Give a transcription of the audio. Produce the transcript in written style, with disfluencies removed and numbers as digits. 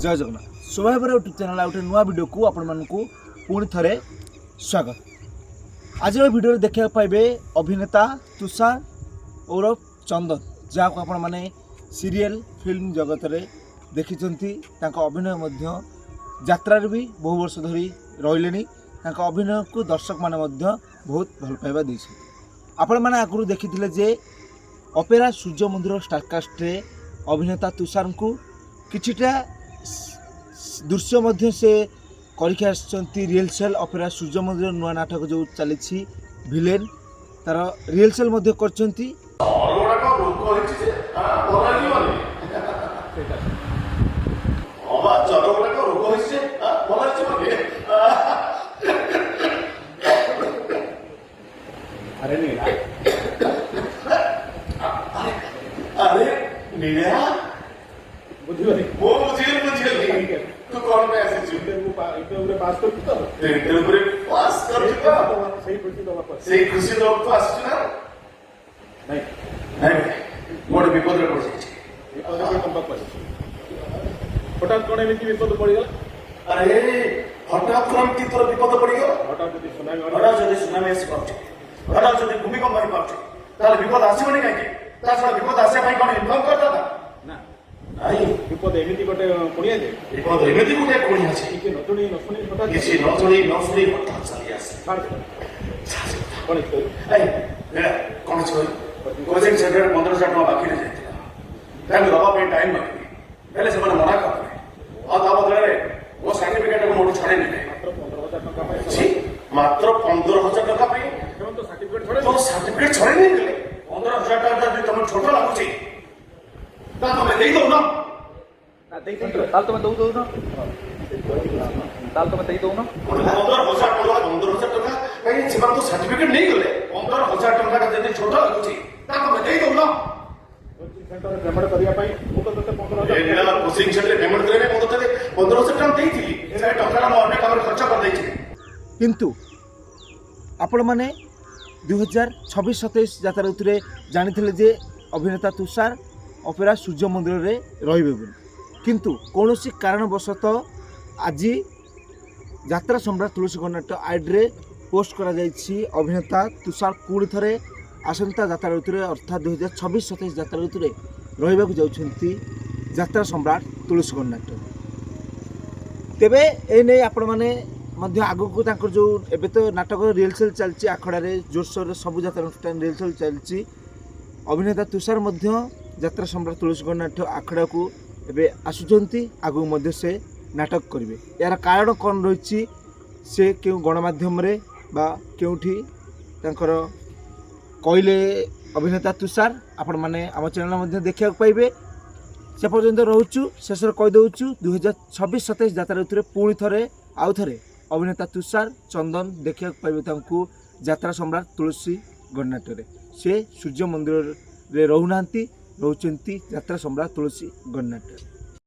जय जगन्नाथ स्वभाव YouTube channel गोटे नुआ वीडियो को आपण मानकु पुणी थे स्वागत। आज वीडियो देखा पाइबे अभिनेता तुषार और चंदन जहाँ आपण माने सीरियल फिल्म जगत रे देखिचंती। अभिनय मध्य यात्रा भी बहु वर्ष धरी रही अभिनय को दर्शक माने मध्य बहुत भल पाइबा देइछे। आपण माने आगुरु देखिथिले जे ऑपेरा सूर्य मंदिर स्टारकास्ट रे अभिनेता तुषार को किछिटा दृश्य मध्य से करके आसचंती। रिहर्सल ऑपेरा सूर्य मंदिर नुआ नाटक जो चली विलेन तार रिहर्सल मध्य करचंती। अरे नीला बुझिबे वो बुझिए तू कौन पे ऐसे इंटरव्यू पास कर तो इंटरव्यू पास कर चुका सही खुशी दो तो आसु ना नहीं नहीं मोर विपद रे पड़ विपद रे कम पड़ हठात कोन एमिति विपद पड़ गला। अरे हठात कोन की तोर विपद पड़ गयो। हठात जदी सुनामी आसी पड़छ हठात जदी भूमिकंप आसी पड़छ ताले विपद आसीबनी काई ता छडा विपद आसे भाई कोन इन्फॉर्म करता था ना आई विपद एमिति गोटे कोणिया दे विपद एमिति गोटे कोणिया अछि कि नतुणी नसुनी हठात किसी नसुनी हठात चली आसे कोन छै आई ने कोन छै कोचिंग सेंटर 15,000 टका बाकी रह जायतिला ताके बाबा पे टाइम मांगे पहले से मना करते और ता बदले रे वो सर्टिफिकेट को मोड़ छाड़े नहीं मात्र 15,000 टका पे तो सर्टिफिकेट छाड़े नहीं गले 15,000 टका जब तुम छोटा लागु छी ता तुम दे दो ना दे दो ताल तुम दो ना ताल तुम दे दो ना 15,000 टका कहीं जीवन तो सर्टिफिकेट नहीं गले 15,000 टका जब छोटा लागु छी ता तुम दे दो ना सेंटर पेमेंट करिया पई मु तो तते 15,000 ए निला कोचिंग सेंटर पेमेंट करे मु तो तते 15,000 टका देइथिली ए टका मो अन्य काम खर्च कर दैछि। किंतु आपण माने 2026-27 यात्रा ऋतु जानी जे अभिनेता तुषार ऑपेरा सूर्य मंदिर रे रहिबे बोली, किंतु कौनसी कारणवशतः आज यात्रा सम्राट तुलसी गणनाट्य आईडी पोस्ट करा जायछि अभिनेता तुषार पुणी थे आसंता यात्रा ऋतु अर्थात 2026-27 यात्रा ऋतु रहिबा को जाउछंती यात्रा सम्राट तुलसी गणनाट्य। तेबे ए नै आपण माने मध्य आगु को तांकर जो एबे तो नाटक रिहर्सल चलची आखड़ा रे जोरसोर रे सब यात्रा अनुष्ठान रिहर्सल चलची। अभिनेता तुषार मध्य यात्रा सम्राट तुलसी गणनाट्य आखड़ा को एबे आसुचंती आगु मध्य से नाटक करिवे। यार कारण कोन रहिछि से केउ गणमाध्यम रे बा केउठी तांकर कहले अभिनेता तुषार आपण माने आम चैनल मध्य देखा पाइबे। से पर्यंत रोचु शेष कह दउछु 2026-27 यात्रा ऋतु पुणी थे आउ थे अभिनेता तुषार चंदन देखा पाइबे तांकु यात्रा सम्राट तुलसी गणनाट्य से सूर्य मंदिर रे रहउनांती रहउचंती यात्रा सम्राट तुलसी गणनाट्य।